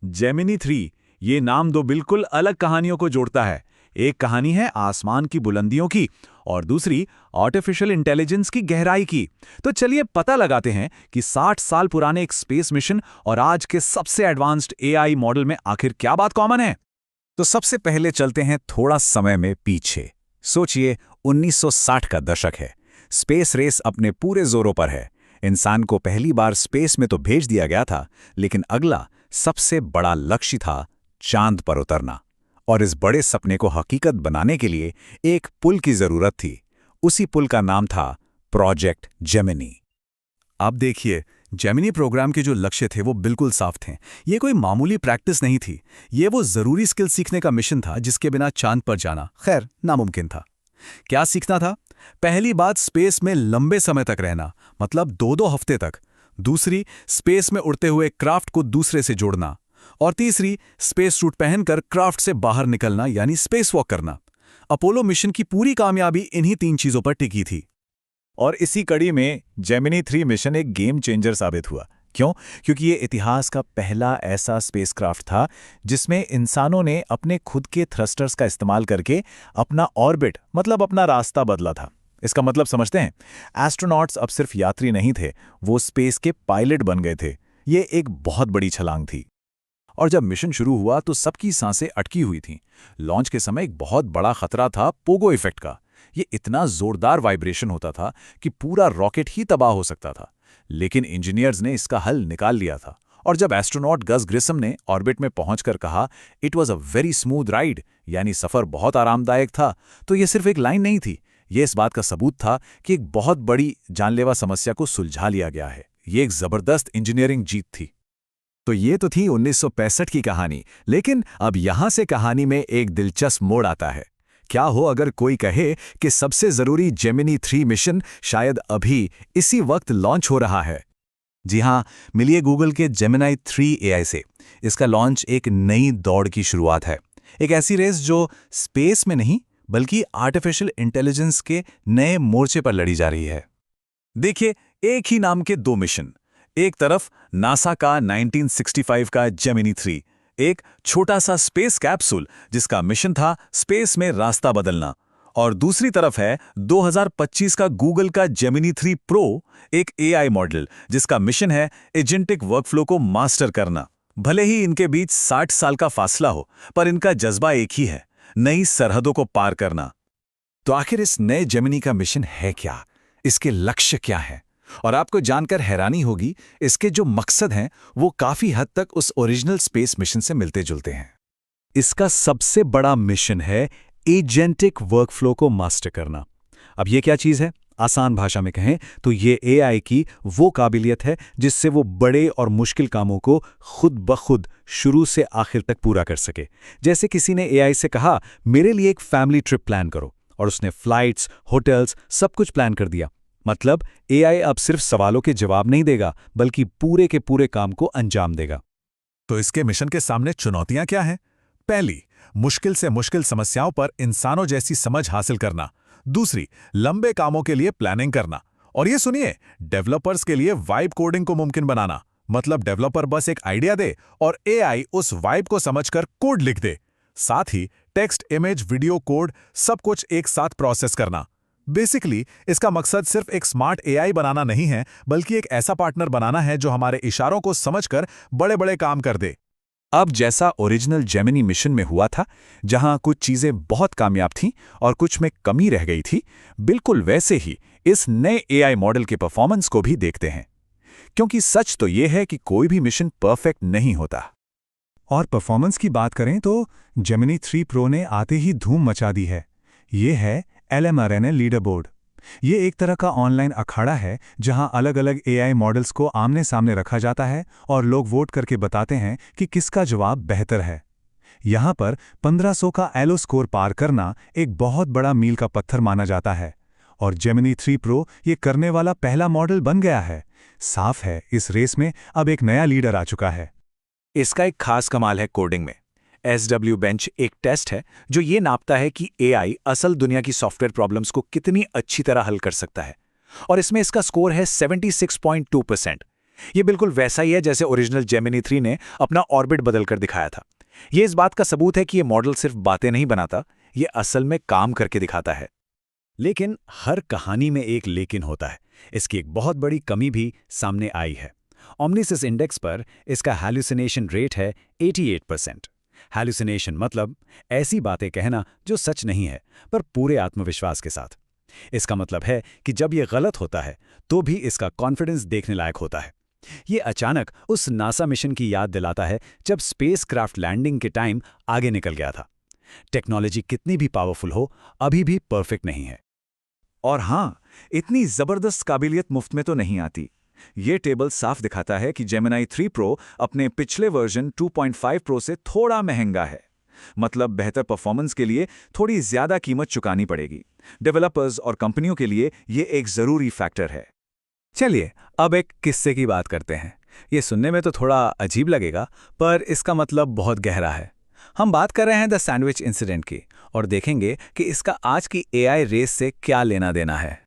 Gemini 3, ये नाम दो बिल्कुल अलग कहानियों को जोड़ता है। एक कहानी है आसमान की बुलंदियों की और दूसरी आर्टिफिशियल इंटेलिजेंस की गहराई की। तो चलिए पता लगाते हैं कि 60 साल पुराने एक स्पेस मिशन और आज के सबसे एडवांस्ड एआई मॉडल में आखिर क्या बात कॉमन है। तो सबसे पहले चलते हैं थोड़ा समय में पीछे। सोचिए 1960 का दशक है। स्पेस रेस अपने पूरे जोरों पर है। इंसान को पहली बार स्पेस में तो भेज दिया गया था, लेकिन अगला सबसे बड़ा लक्ष्य था चांद पर उतरना। और इस बड़े सपने को हकीकत बनाने के लिए एक पुल की जरूरत थी। उसी पुल का नाम था प्रोजेक्ट जेमिनी। आप देखिए, जेमिनी प्रोग्राम के जो लक्ष्य थे वो बिल्कुल साफ थे। ये कोई मामूली प्रैक्टिस नहीं थी। ये वो जरूरी स्किल सीखने का मिशन था जिसके बिना चांद पर जाना खैर नामुमकिन था। क्या सीखना था? पहली बात, स्पेस में लंबे समय तक रहना, मतलब 2-2 हफ्ते तक। दूसरी, स्पेस में उड़ते हुए क्राफ्ट को दूसरे से जोड़ना। और तीसरी, स्पेस सूट पहनकर क्राफ्ट से बाहर निकलना यानी स्पेस वॉक करना। अपोलो मिशन की पूरी कामयाबी इन्हीं 3 चीजों पर टिकी थी। और इसी कड़ी में जेमिनी 3 मिशन एक गेम चेंजर साबित हुआ। क्यों? क्योंकि ये इतिहास का पहला ऐसा स्पेसक्राफ्ट था जिसमें इंसानों ने अपने खुद के थ्रस्टर्स का इस्तेमाल करके अपना ऑर्बिट, मतलब अपना रास्ता बदला था। इसका मतलब समझते हैं? एस्ट्रोनॉट्स अब सिर्फ यात्री नहीं थे, वो स्पेस के पायलट बन गए थे। ये एक बहुत बड़ी छलांग थी। और जब मिशन शुरू हुआ तो सबकी सांसें अटकी हुई थीं। लॉन्च के समय एक बहुत बड़ा खतरा था पोगो इफेक्ट का। ये इतना जोरदार वाइब्रेशन होता था कि पूरा रॉकेट ही तबाह हो सकता था। लेकिन इंजीनियर्स ने इसका हल निकाल लिया था। और जब एस्ट्रोनॉट गस ग्रिसम ने ऑर्बिट में पहुंचकर कहा, "it was a very smooth ride", यानी सफर बहुत आरामदायक था, तो ये सिर्फ एक लाइन नहीं थी। ये इस बात का सबूत था कि एक बहुत बड़ी जानलेवा समस्या को सुलझा लिया गया है। ये एक जबरदस्त इंजीनियरिंग जीत थी। तो ये तो थी 1965 की कहानी, लेकिन अब यहां से कहानी में एक दिलचस्प मोड़ आता है। क्या हो अगर कोई कहे कि सबसे जरूरी जेमिनी 3 मिशन शायद अभी इसी वक्त लॉन्च हो रहा है? जी हां, मिलिए गूगल के जेमिनी 3 एआई से। इसका लॉन्च एक नई दौड़ की शुरुआत है। एक ऐसी रेस जो स्पेस में नहीं बल्कि आर्टिफिशियल इंटेलिजेंस के नए मोर्चे पर लड़ी जा रही है। देखिए, एक ही नाम के 2 मिशन। एक तरफ नासा का 1965 का जेमिनी 3, एक छोटा सा स्पेस कैप्सूल जिसका मिशन था स्पेस में रास्ता बदलना। और दूसरी तरफ है 2025 का गूगल का जेमिनी 3 प्रो, एक एआई मॉडल जिसका मिशन है एजेंटिक वर्कफ्लो को मास्टर करना। भले ही इनके बीच 60 साल का फासला हो, पर इनका जज्बा एक ही है, नई सरहदों को पार करना। तो आखिर इस नए जेमिनी का मिशन है क्या? इसके लक्ष्य क्या है? और आपको जानकर हैरानी होगी, इसके जो मकसद हैं वो काफी हद तक उस ओरिजिनल स्पेस मिशन से मिलते जुलते हैं। इसका सबसे बड़ा मिशन है एजेंटिक वर्कफ्लो को मास्टर करना। अब ये क्या चीज है? आसान भाषा में कहें तो ये एआई की वो काबिलियत है जिससे वो बड़े और मुश्किल कामों को खुद ब खुद शुरू से आखिर तक पूरा कर सके। जैसे किसी ने एआई से कहा, मेरे लिए एक फैमिली ट्रिप प्लान करो, और उसने फ्लाइट्स, होटल्स, सब कुछ प्लान कर दिया। मतलब एआई अब सिर्फ सवालों के जवाब नहीं देगा, बल्कि पूरे के पूरे काम को अंजाम देगा। तो इसके मिशन के सामने चुनौतियां क्या हैं? पहली, मुश्किल से मुश्किल समस्याओं पर इंसानों जैसी समझ हासिल करना। दूसरी, लंबे कामों के लिए प्लानिंग करना। और ये सुनिए, डेवलपर्स के लिए वाइब कोडिंग को मुमकिन बनाना। मतलब डेवलपर बस एक आइडिया दे और एआई उस वाइब को समझकर कोड लिख दे। साथ ही टेक्स्ट, इमेज, वीडियो, कोड सब कुछ एक साथ प्रोसेस करना। बेसिकली इसका मकसद सिर्फ एक स्मार्ट एआई बनाना नहीं है, बल्कि एक ऐसा पार्टनर बनाना है जो हमारे इशारों को समझकर बड़े बड़े काम कर दे। अब जैसा ओरिजिनल जेमिनी मिशन में हुआ था, जहां कुछ चीजें बहुत कामयाब थीं और कुछ में कमी रह गई थी, बिल्कुल वैसे ही इस नए एआई मॉडल के परफॉर्मेंस को भी देखते हैं। क्योंकि सच तो यह है कि कोई भी मिशन परफेक्ट नहीं होता। और परफॉर्मेंस की बात करें तो जेमिनी 3 प्रो ने आते ही धूम मचा दी है। ये है LMRNA लीडर बोर्ड। ये एक तरह का ऑनलाइन अखाड़ा है जहां अलग अलग एआई मॉडल्स को आमने सामने रखा जाता है और लोग वोट करके बताते हैं कि किसका जवाब बेहतर है। यहां पर 1500 का एलो स्कोर पार करना एक बहुत बड़ा मील का पत्थर माना जाता है। और जेमिनी 3 प्रो ये करने वाला पहला मॉडल बन गया है। साफ है, इस रेस में अब एक नया लीडर आ चुका है। इसका एक खास कमाल है कोडिंग में। SW बेंच एक टेस्ट है जो ये नापता है कि एआई असल दुनिया की सॉफ्टवेयर प्रॉब्लम्स को कितनी अच्छी तरह हल कर सकता है। और इसमें इसका स्कोर है 76.2%। ये बिल्कुल वैसा ही है जैसे ओरिजिनल जेमिनी 3 ने अपना ऑर्बिट बदलकर दिखाया था। ये इस बात का सबूत है कि ये मॉडल सिर्फ बातें नहीं बनाता, ये असल में काम करके दिखाता है। लेकिन हर कहानी में एक लेकिन होता है। इसकी एक बहुत बड़ी कमी भी सामने आई है। ओमनिसिस इंडेक्स पर इसका हैल्यूसिनेशन रेट है 88%। हैल्यूसिनेशन मतलब ऐसी बातें कहना जो सच नहीं है, पर पूरे आत्मविश्वास के साथ। इसका मतलब है कि जब ये गलत होता है तो भी इसका कॉन्फिडेंस देखने लायक होता है। ये अचानक उस नासा मिशन की याद दिलाता है जब स्पेसक्राफ्ट लैंडिंग के टाइम आगे निकल गया था। टेक्नोलॉजी कितनी भी पावरफुल हो, अभी भी परफेक्ट नहीं है। और हाँ, इतनी जबरदस्त काबिलियत मुफ्त में तो नहीं आती। ये टेबल साफ दिखाता है कि जेमिनी 3 प्रो अपने पिछले वर्जन 2.5 प्रो से थोड़ा महंगा है। मतलब बेहतर परफॉर्मेंस के लिए थोड़ी ज्यादा कीमत चुकानी पड़ेगी। डेवलपर्स और कंपनियों के लिए ये एक जरूरी फैक्टर है। चलिए अब एक किस्से की बात करते हैं। ये सुनने में तो थोड़ा अजीब लगेगा, पर इसका मतलब बहुत गहरा है। हम बात कर रहे हैं द सैंडविच इंसिडेंट की, और देखेंगे कि इसका आज की एआई रेस से क्या लेना देना है।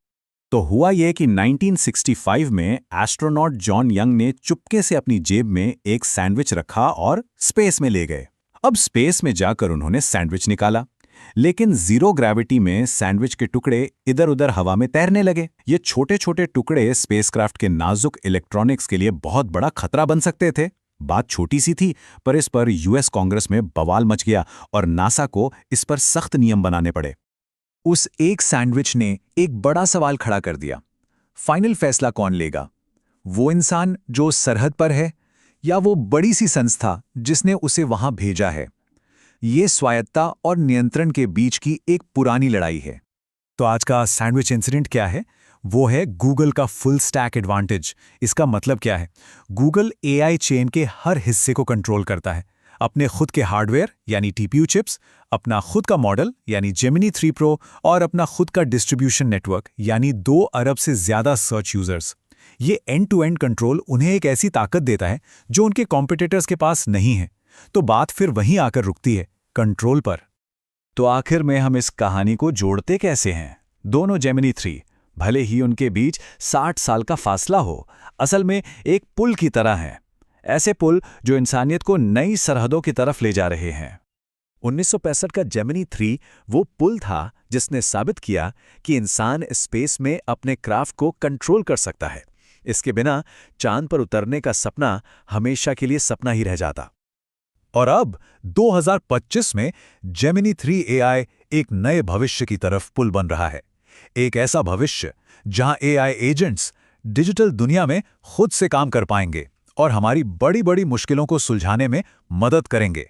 तो हुआ यह कि 1965 में एस्ट्रोनॉट जॉन यंग ने चुपके से अपनी जेब में एक सैंडविच रखा और स्पेस में ले गए। अब स्पेस में जाकर उन्होंने सैंडविच निकाला, लेकिन जीरो ग्रेविटी में सैंडविच के टुकड़े इधर उधर हवा में तैरने लगे। ये छोटे छोटे टुकड़े स्पेसक्राफ्ट के नाजुक इलेक्ट्रॉनिक्स के लिए बहुत बड़ा खतरा बन सकते थे। बात छोटी सी थी, पर इस पर यूएस कांग्रेस में बवाल मच गया और नासा को इस पर सख्त नियम बनाने पड़े। उस एक सैंडविच ने एक बड़ा सवाल खड़ा कर दिया। फाइनल फैसला कौन लेगा? वो इंसान जो सरहद पर है, या वो बड़ी सी संस्था जिसने उसे वहां भेजा है? ये स्वायत्ता और नियंत्रण के बीच की एक पुरानी लड़ाई है। तो आज का सैंडविच इंसिडेंट क्या है? वो है गूगल का फुल स्टैक एडवांटेज। इसका मतलब क्या है? गूगल एआई चेन के हर हिस्से को कंट्रोल करता है। अपने खुद के हार्डवेयर यानी टीपीयू चिप्स, अपना खुद का मॉडल यानी जेमिनी 3 प्रो और अपना खुद का डिस्ट्रीब्यूशन नेटवर्क यानी 2 अरब से ज्यादा सर्च यूजर्स। ये एंड टू एंड कंट्रोल उन्हें एक ऐसी ताकत देता है जो उनके कॉम्पिटिटर्स के पास नहीं है। तो बात फिर वहीं आकर रुकती है, कंट्रोल पर। तो आखिर में हम इस कहानी को जोड़ते कैसे हैं? दोनों जेमिनी 3, भले ही उनके बीच 60 साल का फासला हो, असल में एक पुल की तरह हैं। ऐसे पुल जो इंसानियत को नई सरहदों की तरफ ले जा रहे हैं। 1965 का जेमिनी 3 वो पुल था जिसने साबित किया कि इंसान स्पेस में अपने क्राफ्ट को कंट्रोल कर सकता है। इसके बिना चांद पर उतरने का सपना हमेशा के लिए सपना ही रह जाता। और अब 2025 में जेमिनी 3 एआई एक नए भविष्य की तरफ पुल बन रहा है। एक ऐसा भविष्य जहां एआई एजेंट्स डिजिटल दुनिया में खुद से काम कर पाएंगे और हमारी बड़ी बड़ी मुश्किलों को सुलझाने में मदद करेंगे।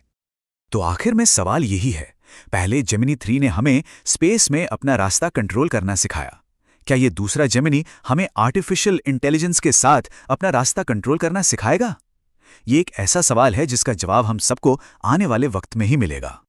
तो आखिर में सवाल यही है, पहले जेमिनी 3 ने हमें स्पेस में अपना रास्ता कंट्रोल करना सिखाया। क्या ये दूसरा जेमिनी हमें आर्टिफिशियल इंटेलिजेंस के साथ अपना रास्ता कंट्रोल करना सिखाएगा? ये एक ऐसा सवाल है जिसका जवाब हम सबको आने वाले वक्त में ही मिलेगा।